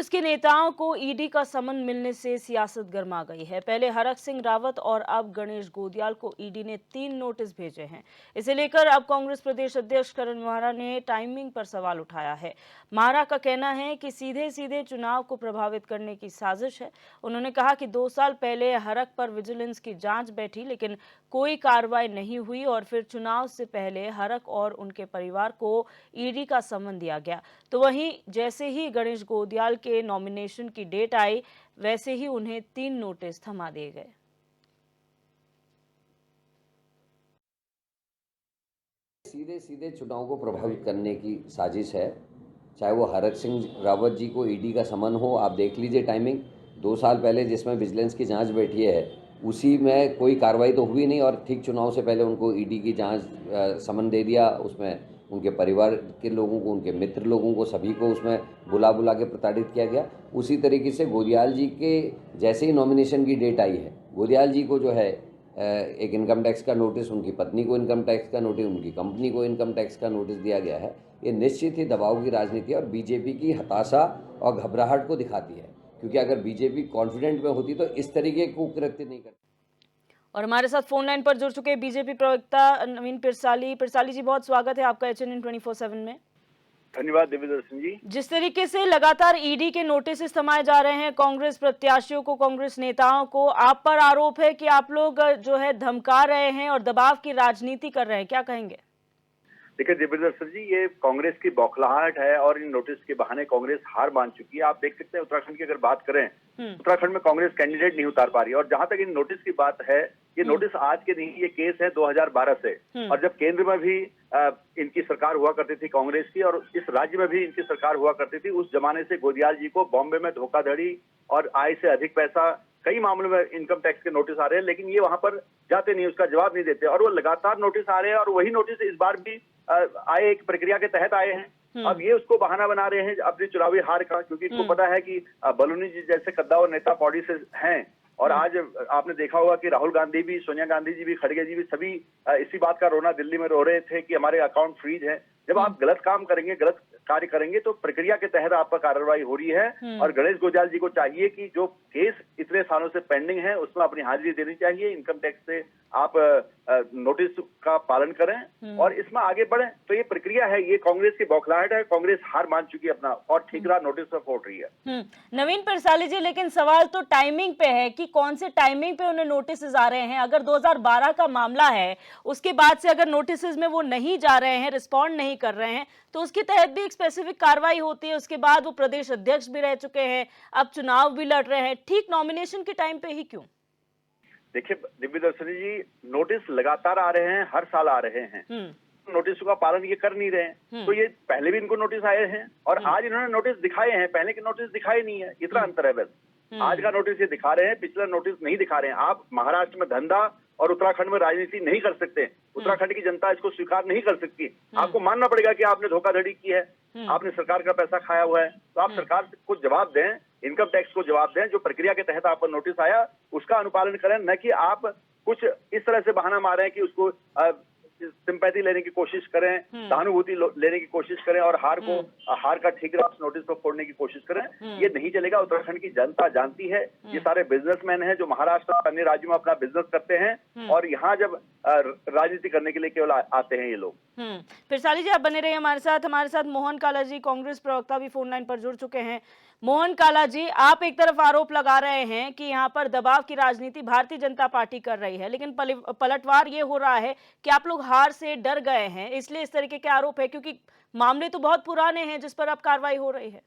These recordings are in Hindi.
कांग्रेस के नेताओं को ईडी का समन मिलने से सियासत गर्मा गई है। पहले हरक सिंह रावत और अब गणेश गोदियाल को ईडी ने 3 नोटिस भेजे हैं। इसे लेकर अब कांग्रेस प्रदेश अध्यक्ष करण माहरा ने टाइमिंग पर सवाल उठाया है। माहरा का कहना है कि सीधे सीधे चुनाव को प्रभावित करने की साजिश है। उन्होंने कहा कि 2 साल पहले हरक पर विजिलेंस की जांच बैठी, लेकिन कोई कार्रवाई नहीं हुई और फिर चुनाव से पहले हरक और उनके परिवार को ईडी का समन दिया गया। तो वहीं जैसे ही गणेश गोदियाल के नॉमिनेशन की डेट आई, वैसे ही उन्हें 3 नोटिस थमा दिए गए। सीधे सीधे चुनाव को प्रभावित करने की साजिश है। चाहे वो हरक सिंह रावत जी को ईडी का समन हो, आप देख लीजिए टाइमिंग। 2 साल पहले जिसमें विजिलेंस की जांच बैठी है, उसी में कोई कार्रवाई तो हुई नहीं और ठीक चुनाव से पहले उनको ईडी की जांच समन दे दिया। उसमें उनके परिवार के लोगों को, उनके मित्र लोगों को, सभी को उसमें बुला बुला के प्रताड़ित किया गया। उसी तरीके से गोदियाल जी के जैसे ही नॉमिनेशन की डेट आई है, गोदियाल जी को जो है एक इनकम टैक्स का नोटिस, उनकी पत्नी को इनकम टैक्स का नोटिस, उनकी कंपनी को इनकम टैक्स का नोटिस दिया गया है। ये निश्चित ही दबाव की राजनीति और बीजेपी की हताशा और घबराहट को दिखाती है, क्योंकि अगर बीजेपी कॉन्फिडेंट में होती तो इस तरीके को कृत्य नहीं करती। और हमारे साथ फोन लाइन पर जुड़ चुके बीजेपी प्रवक्ता नवीन पिरसाली जी, बहुत स्वागत है आपका HNN 24/7 में। धन्यवाद दिव्यदर्शन जी। जिस तरीके से लगातार ईडी के नोटिस थमाए जा रहे हैं कांग्रेस प्रत्याशियों को, कांग्रेस नेताओं को, आप पर आरोप है कि आप लोग जो है धमका रहे हैं और दबाव की राजनीति कर रहे हैं, क्या कहेंगे? देखिए दिव्यदर्शन जी, ये कांग्रेस की बौखलाहट है और इन नोटिस के बहाने कांग्रेस हार मान चुकी है। आप देख सकते हैं उत्तराखंड की अगर बात करें, उत्तराखंड में कांग्रेस कैंडिडेट नहीं उतार पा रही है। और जहां तक इन नोटिस की बात है, ये नोटिस आज के नहीं, ये केस है 2012 से। और जब केंद्र में भी इनकी सरकार हुआ करती थी कांग्रेस की, और इस राज्य में भी इनकी सरकार हुआ करती थी, उस जमाने से गोदियाल जी को बॉम्बे में धोखाधड़ी और आय से अधिक पैसा, कई मामलों में इनकम टैक्स के नोटिस आ रहे हैं, लेकिन ये वहां पर जाते नहीं, उसका जवाब नहीं देते। और वो लगातार नोटिस आ रहे हैं और वही नोटिस इस बार भी आए, एक प्रक्रिया के तहत आए हैं। अब ये उसको बहाना बना रहे हैं अपनी चुनावी हार का, क्योंकि इनको पता है कि बलूनी जी जैसे कद्दावर नेता पौड़ी से हैं। और आज आपने देखा होगा कि राहुल गांधी भी, सोनिया गांधी जी भी, खड़गे जी भी, सभी इसी बात का रोना दिल्ली में रो रहे थे कि हमारे अकाउंट फ्रीज है। जब आप गलत काम करेंगे, गलत कार्य करेंगे, तो प्रक्रिया के तहत आप पर कार्रवाई हो रही है। और गणेश गोदियाल जी को चाहिए कि जो केस इतने सालों से पेंडिंग है, उसमें अपनी हाजिरी देनी चाहिए। इनकम टैक्स से आप नोटिस का पालन करें और इसमें आगे बढ़ें। तो ये प्रक्रिया है, ये कांग्रेस की बौखलाहट है। कांग्रेस हार मान चुकी है अपना और ठीकरा नोटिस पर फोड़ रही है। नवीन पिरसाली जी, लेकिन सवाल तो टाइमिंग पे है कि कौन से टाइमिंग पे उन्हें नोटिस आ रहे हैं। अगर 2012 का मामला है, उसके बाद से अगर नोटिस में वो नहीं जा रहे हैं, रिस्पॉन्ड नहीं कर रहे हैं, तो उसके तहत भी एक स्पेसिफिक कार्रवाई होती है। उसके बाद वो प्रदेश अध्यक्ष भी रह चुके हैं, अब चुनाव भी लड़ रहे हैं, ठीक नॉमिनेशन के टाइम पे ही क्यों? देखिए दिव्यदर्शनी जी, नोटिस लगातार आ रहे हैं, हर साल आ रहे हैं। नोटिस का पालन ये कर नहीं रहे हैं। तो ये पहले भी इनको नोटिस आए हैं और आज इन्होंने नोटिस दिखाए हैं, पहले के नोटिस दिखाए नहीं है। इतना अंतर है बस। आज का नोटिस ये दिखा रहे हैं, पिछला नोटिस नहीं दिखा रहे हैं। आप महाराष्ट्र में धंधा और उत्तराखंड में राजनीति नहीं कर सकते। उत्तराखंड की जनता इसको स्वीकार नहीं कर सकती। आपको मानना पड़ेगा कि आपने धोखाधड़ी की है, आपने सरकार का पैसा खाया हुआ है। तो आप सरकार को जवाब दें, इनकम टैक्स को जवाब दें। जो प्रक्रिया के तहत आप पर नोटिस आया, उसका अनुपालन करें, न कि आप कुछ इस तरह से बहाना मारें कि उसको सिंपैथी लेने की कोशिश करें, सहानुभूति लेने की कोशिश करें और हार का ठीकरा नोटिस पर फोड़ने की कोशिश करें। ये नहीं चलेगा। उत्तराखंड की जनता जानती है, ये सारे बिजनेसमैन हैं जो महाराष्ट्र और अन्य राज्यों में अपना बिजनेस करते हैं और यहाँ जब राजनीति करने के लिए केवल आते हैं ये लोग। पिरसाली जी, आप बने रहिए हमारे साथ मोहन काला जी, कांग्रेस प्रवक्ता भी फोन लाइन पर जुड़ चुके हैं। मोहन काला जी, आप एक तरफ आरोप लगा रहे हैं कि यहाँ पर दबाव की राजनीति भारतीय जनता पार्टी कर रही है, लेकिन पलटवार ये हो रहा है कि आप लोग हार से डर गए हैं, इसलिए इस तरीके के आरोप है, क्योंकि मामले तो बहुत पुराने हैं जिस पर अब कार्रवाई हो रही है।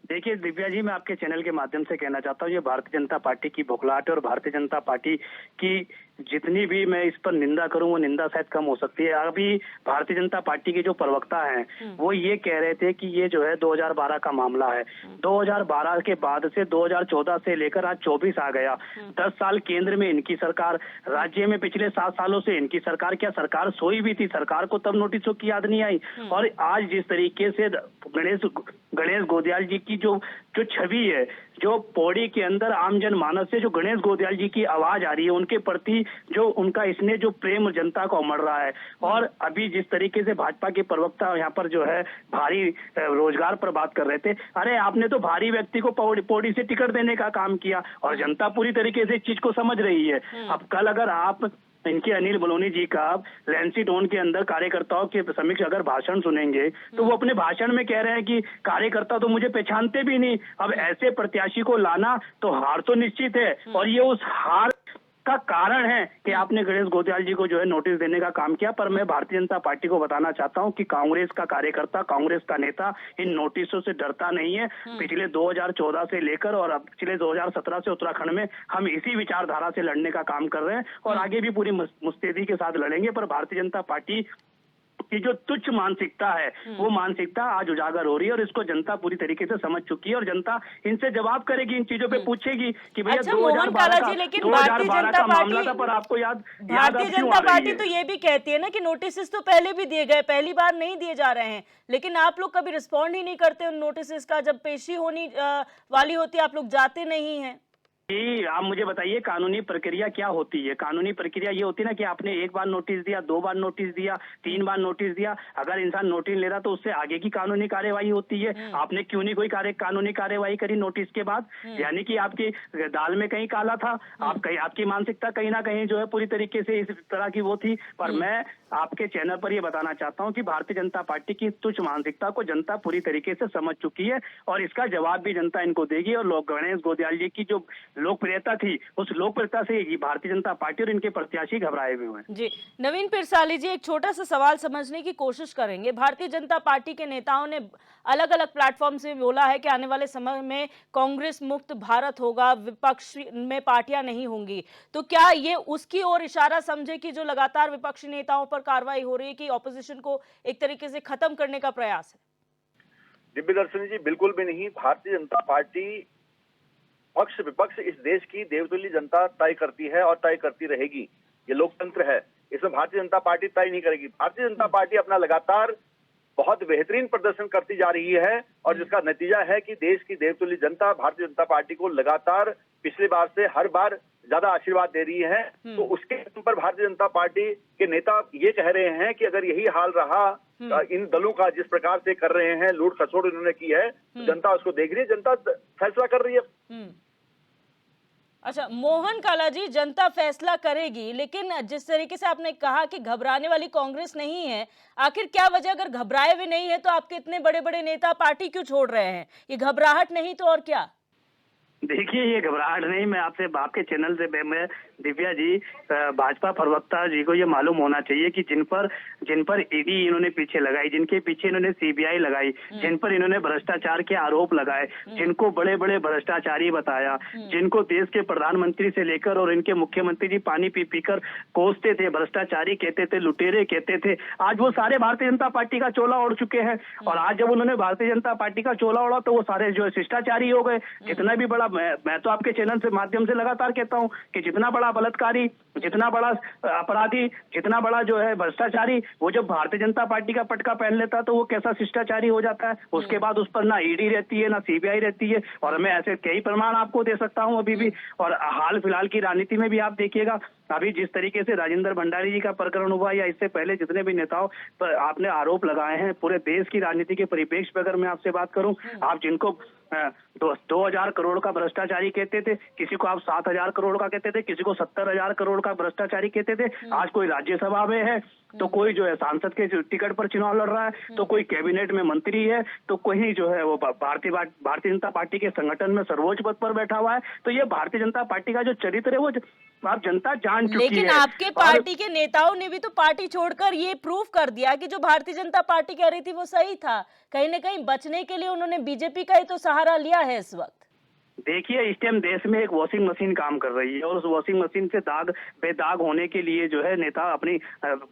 देखिए दिव्या जी, मैं आपके चैनल के माध्यम से कहना चाहता हूँ, ये भारतीय जनता पार्टी की बौखलाहट है और भारतीय जनता पार्टी की जितनी भी मैं इस पर निंदा करूं, वो निंदा शायद कम हो सकती है। अभी भारतीय जनता पार्टी के जो प्रवक्ता हैं, वो ये कह रहे थे कि ये जो है 2012 का मामला है। 2012 के बाद से 2014 से लेकर आज 24 आ गया। 10 साल केंद्र में इनकी सरकार, राज्य में पिछले 7 सालों से इनकी सरकार। क्या सरकार सोई भी थी? सरकार को तब नोटिसों की याद नहीं आई। और आज जिस तरीके से गणेश गोदियाल जी की जो छवि है, जो पौड़ी के अंदर आम जन मानस से जो गणेश गोदियाल जी की आवाज आ रही है, उनके प्रति जो उनका इसने जो प्रेम जनता को उमड़ रहा है। और अभी जिस तरीके से भाजपा के प्रवक्ता यहाँ पर जो है भारी रोजगार पर बात कर रहे थे, अरे आपने तो भारी व्यक्ति को पौड़ी से टिकट देने का काम किया और जनता पूरी तरीके से इस चीज को समझ रही है। अब कल अगर आप इनके अनिल बलूनी जी का लैंसी टोन के अंदर कार्यकर्ताओं के समक्ष अगर भाषण सुनेंगे तो वो अपने भाषण में कह रहे हैं कि कार्यकर्ता तो मुझे पहचानते भी नहीं। अब ऐसे प्रत्याशी को लाना तो हार तो निश्चित है, और ये उस हार का कारण है कि आपने गणेश गोदियाल जी को जो है नोटिस देने का काम किया। पर मैं भारतीय जनता पार्टी को बताना चाहता हूं कि कांग्रेस का कार्यकर्ता, कांग्रेस का नेता इन नोटिसों से डरता नहीं है। पिछले 2014 से लेकर और अब पिछले 2017 से उत्तराखंड में हम इसी विचारधारा से लड़ने का काम कर रहे हैं और आगे भी पूरी मुस्तैदी के साथ लड़ेंगे। पर भारतीय जनता पार्टी की जो तुच्छ मानसिकता है वो मानसिकता आज उजागर हो रही है और इसको जनता पूरी तरीके से समझ चुकी है और जनता इनसे जवाब करेगी, इन चीजों पे पूछेगी कि भैया अच्छा, 2012 मोहन लेकिन भारतीय जनता मामला था, पार्टी, पर आपको भारतीय जनता पार्टी तो ये भी कहती है ना कि नोटिस तो पहले भी दिए गए, पहली बार नहीं दिए जा रहे हैं, लेकिन आप लोग कभी रिस्पॉन्ड ही नहीं करते उन नोटिस का। जब पेशी होनी वाली होती है आप लोग जाते नहीं हैं। जी, आप मुझे बताइए कानूनी प्रक्रिया क्या होती है। कानूनी प्रक्रिया ये होती है ना कि आपने एक बार नोटिस दिया, 2 बार नोटिस दिया, 3 बार नोटिस दिया, अगर इंसान नोटिस ले रहा तो उससे आगे की कानूनी कार्यवाही होती है। आपने क्यों नहीं कोई कानूनी कार्यवाही करी नोटिस के बाद? यानी कि आपकी दाल में कहीं काला था, आपकी मानसिकता कहीं ना कहीं जो है पूरी तरीके से इस तरह की वो थी। पर मैं आपके चैनल पर ये बताना चाहता हूँ कि भारतीय जनता पार्टी की तुच्छ मानसिकता को जनता पूरी तरीके से समझ चुकी है और इसका जवाब भी जनता इनको देगी। और गणेश गोदियाल जी की जो लोकप्रियता थी, उस लोकप्रियता से भारतीय जनता पार्टी और इनके प्रत्याशी घबराए हुए हैं। जी, नवीन पिरसाली जी, एक छोटा सा सवाल समझने की कोशिश करेंगे। भारतीय जनता पार्टी के नेताओं ने अलग अलग प्लेटफॉर्म से बोला है कि आने वाले समय में कांग्रेस मुक्त भारत होगा, विपक्ष में पार्टियां नहीं होंगी, तो क्या ये उसकी ओर इशारा समझे कि जो लगातार विपक्षी नेताओं पर कार्रवाई हो रही है कि ऑपोजिशन को एक तरीके से खत्म करने का प्रयास है? दिव्य दर्शनी जी, बिल्कुल भी नहीं। भारतीय जनता पार्टी पक्ष विपक्ष इस देश की देवतुल्य जनता तय करती है और तय करती रहेगी। ये लोकतंत्र है, इसमें भारतीय जनता पार्टी तय नहीं करेगी। भारतीय जनता पार्टी अपना लगातार बहुत बेहतरीन प्रदर्शन करती जा रही है और जिसका नतीजा है कि देश की देवतुल्य जनता भारतीय जनता पार्टी को लगातार पिछले बार से हर बार ज्यादा आशीर्वाद दे रही है। तो उसके पर भारतीय जनता पार्टी के नेता ये कह रहे हैं कि अगर यही हाल रहा इन दलों का, जिस प्रकार से कर रहे हैं, लूट खसोट इन्होंने की है, तो जनता उसको देख रही है, जनता फैसला कर रही है। अच्छा मोहन काला जी, जनता फैसला करेगी, लेकिन जिस तरीके से आपने कहा कि घबराने वाली कांग्रेस नहीं है, आखिर क्या वजह? अगर घबराए हुए नहीं है तो आपके इतने बड़े बड़े नेता पार्टी क्यों छोड़ रहे हैं? ये घबराहट नहीं तो और क्या? देखिए, ये घबराहट नहीं, मैं आपके चैनल से मैं दिव्या जी, भाजपा प्रवक्ता जी को ये मालूम होना चाहिए कि जिन पर ईडी इन्होंने पीछे लगाई, जिनके पीछे इन्होंने सीबीआई लगाई, जिन पर इन्होंने भ्रष्टाचार के आरोप लगाए, जिनको बड़े बड़े भ्रष्टाचारी बताया, जिनको देश के प्रधानमंत्री से लेकर और इनके मुख्यमंत्री जी पानी पी पीकर कोसते थे, भ्रष्टाचारी कहते थे, लुटेरे कहते थे, आज वो सारे भारतीय जनता पार्टी का चोला ओढ़ चुके हैं। और आज जब उन्होंने भारतीय जनता पार्टी का चोला ओढ़ा तो वो सारे जो है शिष्टाचारी हो गए। जितना भी बड़ा, मैं तो आपके चैनल से माध्यम से लगातार कहता हूं कि जितना बड़ा बलात्कारी, जितना बड़ा अपराधी, जितना बड़ा जो है भ्रष्टाचारी, वो जब भारतीय जनता पार्टी का पटका पहन लेता है तो वो कैसा शिष्टाचारी हो जाता है। उसके बाद उस पर ना ईडी रहती है, ना सीबीआई रहती है, और मैं ऐसे कई प्रमाण आपको दे सकता हूं अभी भी। और हाल फिलहाल की राजनीति में भी आप देखिएगा, अभी जिस तरीके से राजेंद्र भंडारी जी का प्रकरण हुआ या इससे पहले जितने भी नेताओं पर आपने आरोप लगाए हैं, पूरे देश की राजनीति के परिप्रेक्ष्य में अगर मैं आपसे बात करूं, आप जिनको 2000 करोड़ का भ्रष्टाचारी कहते थे, किसी को आप 7000 करोड़ का कहते थे, किसी को 70,000 करोड़ का भ्रष्टाचारी कहते थे, आज कोई राज्यसभा में है, तो कोई जो है सांसद के टिकट पर चुनाव लड़ रहा है, तो कोई कैबिनेट में मंत्री है, तो कोई जो है वो भारतीय जनता पार्टी के संगठन में सर्वोच्च पद पर बैठा हुआ है। तो ये भारतीय जनता पार्टी का जो चरित्र है वो आप जनता जान चुकी है। लेकिन आपके पार्टी के नेताओं ने भी तो पार्टी छोड़कर ये प्रूव कर दिया कि जो भारतीय जनता पार्टी कह रही थी वो सही था। कहीं ना कहीं बचने के लिए उन्होंने बीजेपी का ही तो सहारा लिया है इस वक्त। देखिए, इस टाइम देश में एक वॉशिंग मशीन काम कर रही है और उस वॉशिंग मशीन से बेदाग होने के लिए जो है नेता अपनी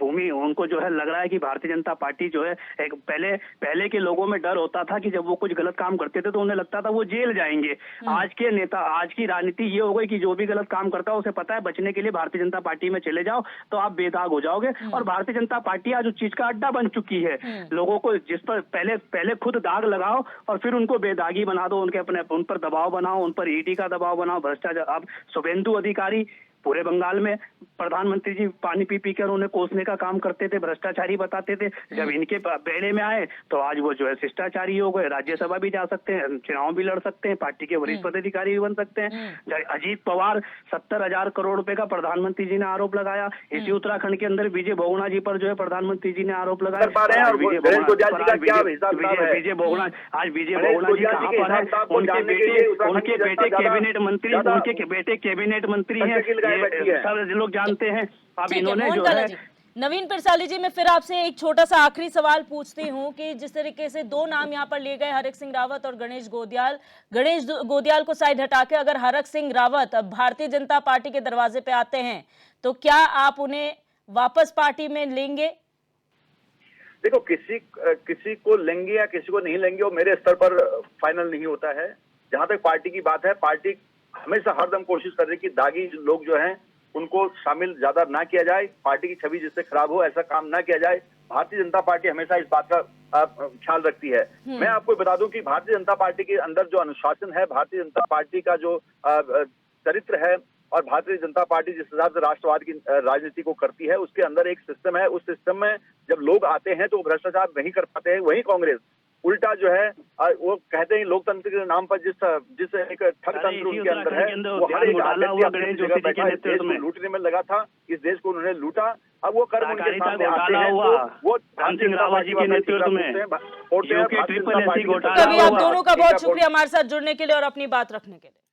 भूमि, उनको जो है लग रहा है कि भारतीय जनता पार्टी जो है एक पहले के लोगों में डर होता था कि जब वो कुछ गलत काम करते थे तो उन्हें लगता था वो जेल जाएंगे। आज के नेता, आज की राजनीति ये हो गई कि जो भी गलत काम करता है उसे पता है बचने के लिए भारतीय जनता पार्टी में चले जाओ तो आप बेदाग हो जाओगे। और भारतीय जनता पार्टी आज उस चीज का अड्डा बन चुकी है। लोगों को जिस पर पहले खुद दाग लगाओ और फिर उनको बेदागी बना दो, उन पर दबाव बनाओ, उन पर ईडी का दबाव बनाओ, भ्रष्टाचार। अब शुभेंदु अधिकारी पूरे बंगाल में प्रधानमंत्री जी पानी पी पी कर उन्हें कोसने का काम करते थे, भ्रष्टाचारी बताते थे। जब इनके बेड़े में आए तो आज वो जो है शिष्टाचारी हो गए, राज्यसभा भी जा सकते हैं, चुनाव भी लड़ सकते हैं, पार्टी के वरिष्ठ पदाधिकारी भी बन सकते हैं। अजीत पवार 70,000 करोड़ रुपए का प्रधानमंत्री जी ने आरोप लगाया। इसी उत्तराखंड के अंदर विजय बहुगुणा जी पर जो है प्रधानमंत्री जी ने आरोप लगाया। कर पा रहे हैं और गणेश गोदियाल जी का क्या हिसाब किताब है? विजय बहुगुणा जी कहाँ पर है? उनके बेटे कैबिनेट मंत्री, उनके बेटे कैबिनेट मंत्री हैं, सब लोग जानते हैं। अब ठीक है, इन्होंने मोहन जो काला है जी, नवीन पिरसाली जी, मैं फिर आपसे एक छोटा सा आखिरी सवाल पूछती हूँ कि जिस तरीके से दो नाम यहाँ पर लिए गए, हरक सिंह रावत और गणेश गोदियाल को साइड हटा के अगर हरक सिंह रावत अब भारतीय जनता पार्टी के दरवाजे पे आते हैं तो क्या आप उन्हें वापस पार्टी में लेंगे? देखो, किसी को लेंगे या किसी को नहीं लेंगे वो मेरे स्तर पर फाइनल नहीं होता है। जहां तक पार्टी की बात है, पार्टी हमेशा हरदम कोशिश कर रही है कि दागी लोग जो हैं उनको शामिल ज्यादा ना किया जाए, पार्टी की छवि जिससे खराब हो ऐसा काम ना किया जाए। भारतीय जनता पार्टी हमेशा इस बात का ख्याल रखती है। मैं आपको बता दूं कि भारतीय जनता पार्टी के अंदर जो अनुशासन है, भारतीय जनता पार्टी का जो चरित्र है और भारतीय जनता पार्टी जिस हिसाब से राष्ट्रवाद की राजनीति को करती है, उसके अंदर एक सिस्टम है। उस सिस्टम में जब लोग आते हैं तो वो भ्रष्टाचार नहीं कर पाते हैं। वही कांग्रेस उल्टा जो है वो कहते हैं लोकतंत्र के नाम पर जिस एक ठग तंत्र उनके अंदर है, वो हर एक देश को लूटने में लगा था। इस देश को उन्होंने लूटा। अब वो कर्म उनके सामने आते हैं तो वो सिंह रावत जी के नेतृत्व में कभी आप दोनों का बहुत शुक्रिया हमारे साथ जुड़ने के लिए और अपनी बात रखने के लिए।